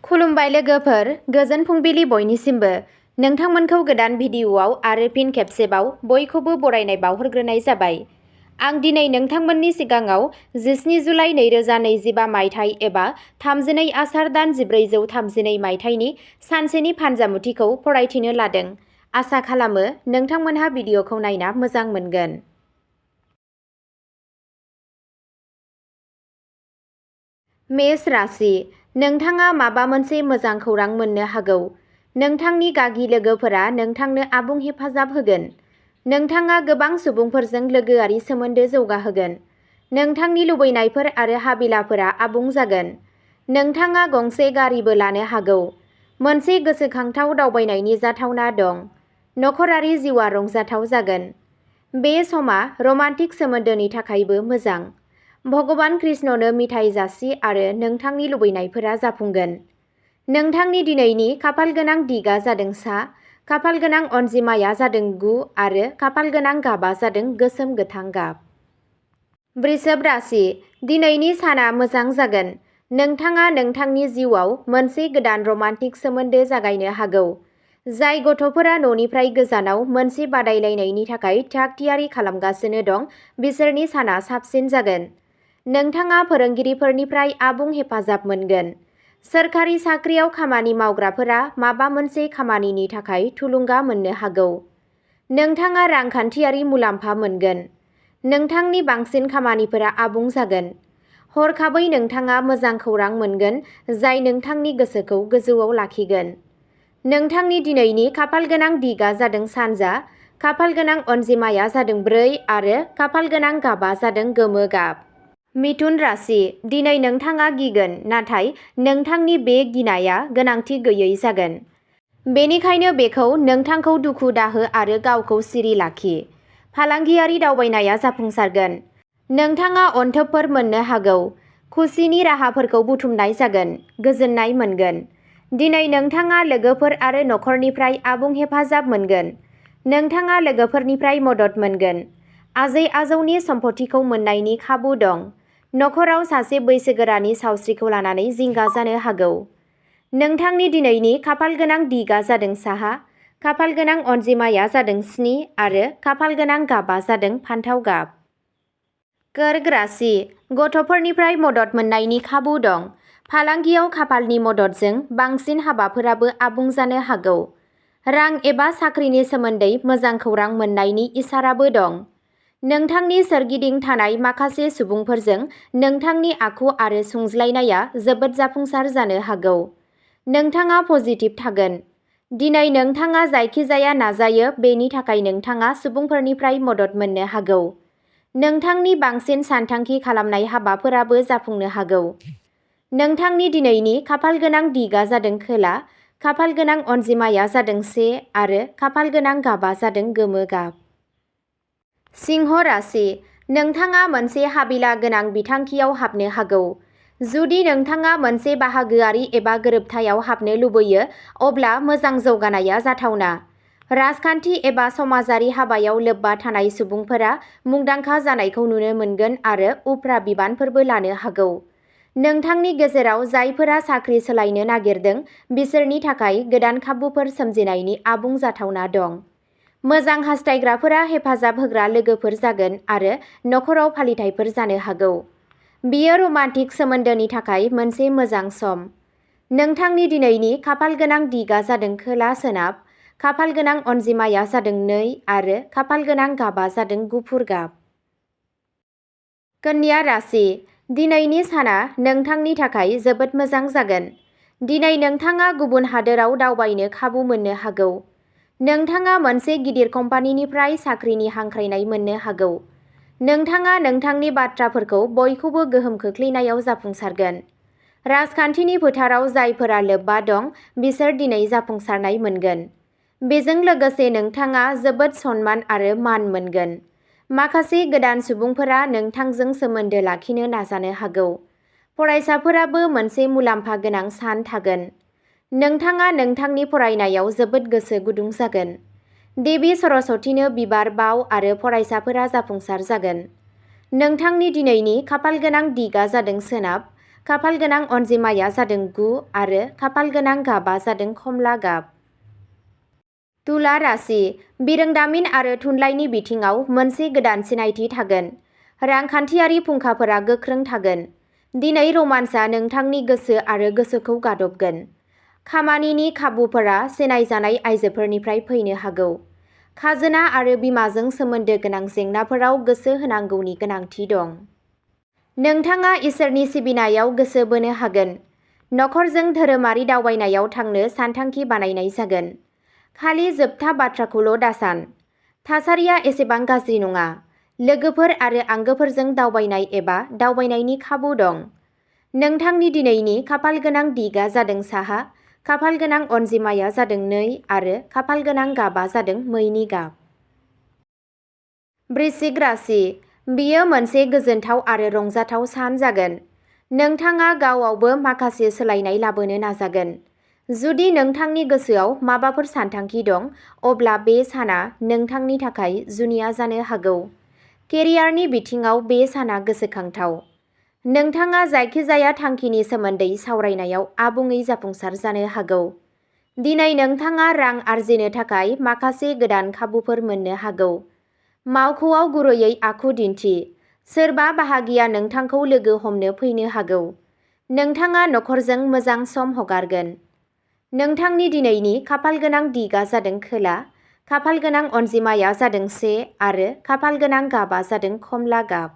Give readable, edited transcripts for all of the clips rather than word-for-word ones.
खुलुमबाय लोगोफोर, गोजोन फुंबिलि बयनिसिमबो। नोंथांमोनखौ गोदान भिडिअ'आव आरो फिन खेबसेबाव बयखौबो बरायनाय बावहरग्रोनाय जाबाय। आं दिनै नोंथांमोननि सिगाङाव 17 जुलाइ 2025 मायथाइ एबा 32 आसार दान 1432 मायथाइनि सानसेनि फानजामुथिखौ फरायथिनो लादों। आसा खालामो नोंथांमोनहा भिडिअ'खौ नायना मोजां मोनगोन। मेष राशि, नोंथाङा माबा मोनसे मोजां खौरां मोननो हागौ। नोंथांनि गागि लोगोफोरा नोंथांनो आबुं हेफाजाब होगोन। नोंथाङा गोबां सुबुंफोरजों लोगोआरि सोमोन्दो जौगाहोगोन। नोंथांनि लुबैनायफोर आरो हाबिलाफोरा आबुं जागोन। नोंथाङा गंसे गारिबो लानो हागौ। मोनसे गोसोखांथाव दावबायनायनि जाथावना दं। नखरारि जिउआ रंजाथाव जागोन। बे समा रमान्टिक सोमोन्दोनि थाखायबो मोजां। भगबान कृष्णनो मिथाइ जासि आरो नोंथांनि लुबैनायफोरा जाफुंगोन। नोंथांनि दिनैनि खाफालगोनां दिगआ जादों सा, खाफालगोनां अनजिमाया जादों 9 आरो खाफालगोनां गाबआ जादों गोसोम गोथां गाब। वृषभ राशि, दिनैनि साना मोजां जागोन। नोंथाङा नोंथांनि जिउआव मोनसे गोदान रमान्टिक सोमोन्दो जागायनो हागौ। जाय गथ'फोरा न'निफ्राय गोजानाव मोनसे बादायलायनायनि थाखाय थाग-थियारि खालामगासिनो दं, बिसोरनि साना साबसिन जागोन। नोंथाङा फोरोंगिरिफोरनिफ्राय आबुं हेफाजाब मोनगोन। सोरखारि साख्रियाव खामानि मावग्राफोरा माबा मोनसे खामानिनि थाखाय थुलुंगा मोननो हागौ। नोंथाङा रांखान्थियारि मुलाम्फा मोनगोन। नोंथांनि बांसिन खामानिफोरा आबुं जागोन। हरखाबै नोंथाङा मोजां खौरां मोनगोन जाय नोंथांनि गोसोखौ गोजौआव लाखिगोन। नोंथांनि दिनैनि खाफालगोनां दिगआ जादों सानजा, खाफालगोनां अनजिमाया जादों 4 आरो खाफालगोनां गाबआ जादों गोमो गाब। मिथुन राशि, दिनै नोंथाङा गिगोन, नाथाय नोंथांनि बे गिनाया गोनांथि गैयै जागोन। बेनिखायनो बेखौ नोंथांखौ दुखु दाहो आरो गावखौ सिरि लाखि। फालांगियारि दावबायनाया जाफुंसारगोन। नोंथाङा अनथोबफोर मोननो हागौ। खुसिनि राहाफोरखौ बुथुमनाय जागोन। गोजोननाय मोनगोन। दिनै नोंथाङा लोगोफोर आरो नखरनिफ्राय आबुं हेफाजाब मोनगोन। नोंथाङा लोगोफोरनिफ्राय मदद मोनगोन। आजै-आजौनि सम्फथिखौ मोन्नायनि खाबु दं। नखराव सासे बैसोगोरानि सावस्रिखौ लानानै जिंगा जानो हागौ। नोंथांनि दिनैनि खाफालगोनां दिगआ जादों साहा, खाफालगोनां अनजिमाया जादों 7 आरो खाफालगोनां गाबआ जादों फान्थाव गाब। कर्क राशि, गथ'फोरनिफ्राय मदद मोन्नायनि खाबु दं। फालांगियाव खाफालनि मददजों बांसिन हाबाफोराबो आबुं जानो हागौ। रां एबा साख्रिनि सोमोन्दै मोजां खौरां मोन्नायनि इसाराबो दं। नोंथांनि सोरगिदिं थानाय माखासे सुबुंफोरजों नोंथांनि आखु आरो सुंज्लायनाया जोबोद जाफुंसार जानो हागौ। नोंथाङा पजिटिभ थागोन। दिनै नोंथाङा जायखिजाया नाजायो बेनि थाखाय नोंथाङा सुबुंफोरनिफ्राय मदद मोननो हागौ। नोंथांनि बांसिन सानथांखि खालामनाय हाबाफोराबो जाफुंनो हागौ। नोंथांनि दिनैनि खाफालगोनां दिगआ जादों खोला, खाफालगोनां अनजिमाया जादों 1 आरो खाफालगोनां गाबआ जादों गोमो गाब। सिंह राशि, नोंथाङा मोनसे हाबिला गोनां बिथांखियाव हाबनो हागौ। जुदि नोंथाङा मोनसे बाहागोआरि एबा गोरोबथायाव हाबनो लुबैयो, अब्ला मोजां जौगानाया जाथावना। राजखान्थि एबा समाजारि हाबायाव लोब्बा थानाय सुबुंफोरा मुंदांखा जानायखौ नुनो मोनगोन आरो उफ्रा बिबानफोरबो लानो हागौ। नोंथांनि गेजेराव जायफोरा साख्रि सोलायनो नागिरदों, बिसोरनि थाखाय गोदान खाबुफोर सोमजिनायनि आबुं जाथावना दं। मोजां हास्थायग्राफोरा हेफाजाब होग्रा लोगोफोर जागोन आरो नखराव फालिथायफोर जानो हागौ। बेयो रमान्टिक सोमोन्दोनि थाखाय मोनसे मोजां सम। नोंथांनि दिनैनि खाफालगोनां दिगआ जादों खोला-सोनाब, खाफालगोनां अनजिमाया जादों 2 आरो खाफालगोनां गाबआ जादों गुफुर गाब। कन्या राशि, दिनैनि साना नोंथांनि थाखाय जोबोद मोजां जागोन। दिनै नोंथाङा गुबुन हादोराव दावबायनो खाबु मोननो हागौ। नोंथाङा मोनसे गिदिर कम्पानिनिफ्राय साख्रिनि हांख्रायनाय मोननो हागौ। नोंथाङा नोंथांनि बाथ्राफोरखौ बयखौबो गोहोम खोख्लैनायाव जाफुंसारगोन। राजखान्थिनि फोथाराव जायफोरा लोब्बा दं, बिसोर दिनै जाफुंसारनाय मोनगोन। बेजों लोगोसे नोंथाङा जोबोद सनमान आरो मान मोनगोन। माखासे गोदान सुबुंफोरा नोंथांजों सोमोन्दो लाखिनो नाजानो हागौ। फरायसाफोराबो मोनसे मुलाम्फा गोनां सान थागोन। नोंथाङा नोंथांनि फरायनायाव जोबोद गोसो गुदुं जागोन। देबि सरस्वतीनो बिबार बाव आरो फरायसाफोरा जाफुंसार जागोन। नोंथांनि दिनैनि खाफालगोनां दिगआ जादों सोनाब, खाफाल गोनां अनजिमाया जादों 9 आरो खाफाल गोनां गाबा जादों खमला गाब। तुला राशि बिरोंदामिन आरो थुनलाइनि बिथिङाव मोनसे गोदान सिनायथि थागोन। रांखान्थियारि फुंखाफोरा गोख्रों थागोन। दिनै रमान्सआ नोंथांनि गोसो आरो गोसोखौ गादबगोन। खामानिनि खाबुफोरा सिनायजानाय आइजोफोरनिफ्राय फैनो हागौ। खाजोना आरो बिमाजों सोमोन्दो गोनां जेंनाफोराव गोसो होनांगौनि गोनांथि दं। नोंथाङा इसोरनि सिबिनायाव गोसो बोनो हागोन। नखरजों धोरोमारि दावबायनायाव थांनो सानथांखि बानायनाय जागोन। खालि जोबथा बाथ्राखौल' दासान। थासारिया एसेबां गाज्रि नङा। लोगोफोर आरो आंगोफोरजों दावबायनाय एबा दावबायनायनि खाबु दं। नोंथांनि दिनैनि खाफाल गोनां दिगआ जादों साहा, खाफाल गोनां अनजिमाया जादों 2 आरो खाफाल गोनां गाबा जादों मैनि गाब। वृश्चिक राशि बेयो मोनसे गोजोनथाव आरो रंजाथाव सान जागोन। नोंथाङा गावआवबो माखासे सोलायनाय लाबोनो नाजागोन। जुदि नोंथांनि गोसोआव माबाफोर सानथांखि दं, अब्ला बे साना नोंथांनि थाखाय जुनिया जानो हागौ। केरियारनि बिथिङाव बे साना गोसोखांथाव। नोंथाङा जायखिजाया थांखिनि सोमोन्दै सावरायनायाव आबुङै जाफुंसार जानो हागौ। दिनै नोंथाङा रां आर्जिनो थाखाय माखासे गोदान खाबुफोर मोननो हागौ। मावख'आव गुरैयै आखु दिन्थि। सोरबा बाहागिया नोंथांखौ लोगो हमनो फैनो हागौ। नोंथाङा नखरजों मोजां सम हगारगोन। नोंथांनि दिनैनि खाफाल गोनां दिगआ जादों खोला, खाफाल गोनां अनजिमाया जादों 1 आरो खाफाल गोनां गाबा जादों खमला गाब।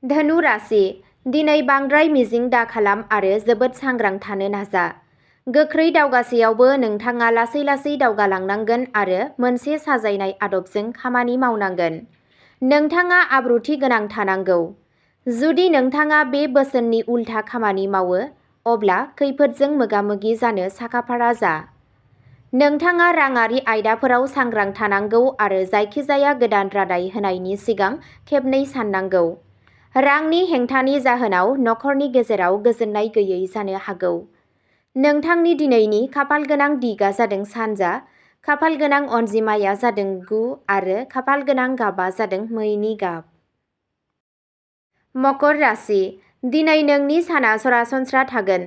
धनु राशि दिनै बांद्राय मिजिं दाखालाम आरो जोबोद सांग्रां थानो नाजा। गोख्रै दावगासेयावबो नोंथाङा लासै लासै दावगालांनांगोन आरो मोनसे साजायनाय आदबजों खामानि मावनांगोन। नोंथाङा आब्रुथि गोनां थानांगौ। जुदि नोंथाङा बे बोसोननि उल्था खामानि मावो, अब्ला खैफोदजों मोगा-मोगि जानो साखाफारा जा। नोंथाङा राङारि आयदाफोराव सांग्रां थानांगौ आरो जायखिजाया गोदान रादाय होनायनि सिगां खेबनै साननांगौ। रांनि हेंथानि जाहोनाव नखरनि गेजेराव गोजोननाय गैयै जानो हागौ। नोंथांनि दिनैनि खाफाल गोनां दिगआ जादों सानजा, खाफाल गोनां अनजिमाया जादों 9 आरो खाफाल गोनां गाबा जादों मैनि गाब। मकर राशि दिनै नोंनि साना सरासनस्रा थागोन।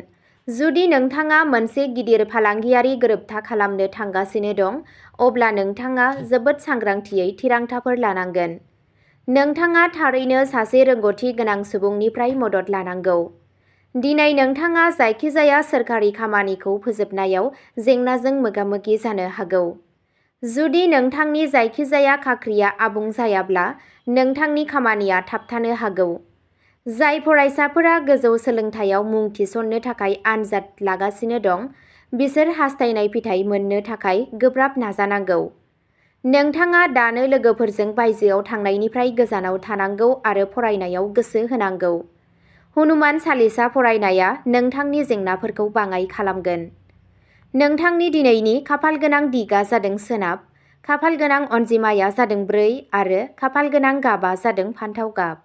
जुदि नोंथाङा मोनसे गिदिर फालांगियारि गोरोबथा खालामनो थांगासिनो दं, अब्ला नोंथाङा जोबोद सांग्रांथियै थिरांथाफोर लानांगोन। नोंथाङा थारैनो सासे रोंग'थि गोनां सुबुंनिफ्राय मदद लानांगौ। दिनै नोंथाङा जायखिजाया सोरखारि खामानिखौ फोजोबनायाव जेंनाजों मोगा-मोगि जानो हागौ। जुदि नोंथांनि जायखिजाया खाख्रिया आबुं जायाब्ला, नोंथांनि खामानिया थाबथानो हागौ। जाय फरायसाफोरा गोजौ सोलोंथायाव मुं थिसननो थाखाय आनजाद लागासिनो दं, बिसोर हास्थायनाय फिथाइ मोननो थाखाय गोब्राब नाजानांगौ। नोंथाङा दानो लोगोफोरजों बायजोआव थांनायनिफ्राय गोजानाव थानांगौ आरो फरायनायाव गोसो होनांगौ। हनुमान चालिसा फरायनाया नोंथांनि जेंनाफोरखौ बाङाइ खालामगोन। नोंथांनि दिनैनि खाफाल गोनां दिगआ जादों सोनाब, खाफाल गोनां अनजिमाया जादों 4 आरो खाफाल गोनां गाबा जादों फान्थाव गाब।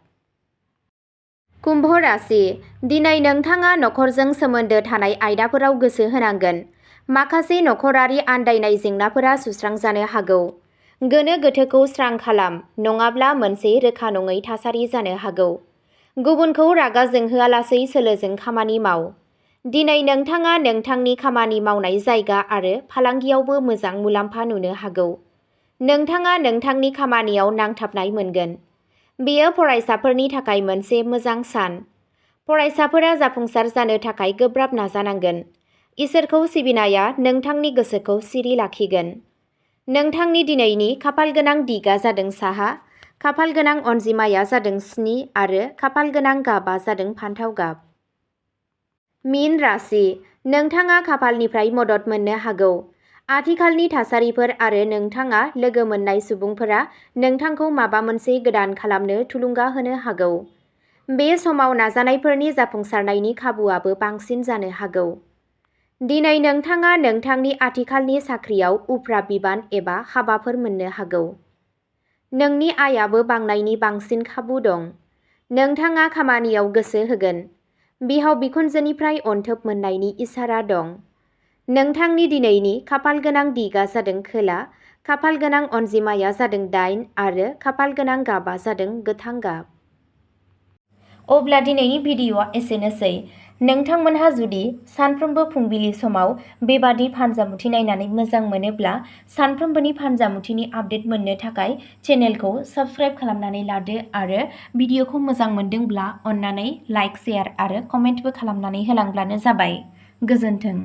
कुम्भ राशि दिनै नोंथाङा नखरजों सोमोन्दो थानाय आयदाफोराव गोसो होनांगोन। माखासे नखरारि आन्दायनाय जेंनाफोरा सुस्रांजानो हागौ। गोनो गोथोखौ स्रां खालाम, नङाब्ला मोनसे रोखा नङै थासारि जानो हागौ। गुबुनखौ रागा जोंहोआलासै सोलोजों खामानि माव। दिनै नोंथाङा नोंथांनि खामानि मावनाय जायगा आरो फालांगियावबो मोजां मुलाम्फा नुनो हागौ। नोंथाङा नोंथांनि खामानियाव नांथाबनाय मोनगोन। बेयो फरायसाफोरनि थाखाय मोनसे मोजां सान। फरायसाफोरा जाफुंसार जानो थाखाय गोब्राब नाजानांगोन। इसोरखौ सिबिनाया नोंथांनि गोसोखौ सिरि लाखिगोन। नोंथांनि दिनैनि खाफाल गोनां दिगआ जादों साहा, खाफाल गोनां अनजिमाया जादों 7 आरो खाफाल गोनां गाबा जादों फान्थाव गाब। मीन राशि नोंथाङा खाफालनिफ्राय मदद मोननो हागौ। आथिखालनि थासारिफोर आरो नोंथाङा लोगो मोननाय सुबुंफोरा नोंथांखौ माबा मोनसे गोदान खालामनो थुलुंगा होनो हागौ। बे समाव नाजानायफोरनि जाफुंसारनायनि खाबुआबो बांसिन जानो हागौ। दिनै नोंथाङा नोंथांनि आथिखालनि साख्रियाव उफ्रा बिबान एबा हाबाफोर मोननो हागौ। नोंनि आयाबो बांनायनि बांसिन खाबु दं। नोंथाङा खामानियाव गोसो होगोन। बिहाव बिखुनजोनिफ्राय अनथोब मोननायनि इसारा दं। नोंथांनि दिनैनि खाफाल गोनां दिगआ जादों खोला, खाफाल गोनां अनजिमाया जादों 8 आरो खाफाल गोनां गाबा जादों गोथां गाब। अब्ला दिनैनि भिडिअ'आ एसेनोसै। नोंथांमोनहा जुदि सानफ्रोमबो फुंबिलि समाव बेबादि फानजामुथि नायनानै मोजां मोनोब्ला सानफ्रोमबोनि फानजामुथिनि आपडेट मोननो थाखाय चेनेलखौ साबस्क्राइब खालामनानै लादो आरो भिडिअ'खौ मोजां मोनदोंब्ला अन्नानै लाइक, शेयार आरो कमेन्टबो खालामनानै होलांब्लानो जाबाय। गोजोन्थों।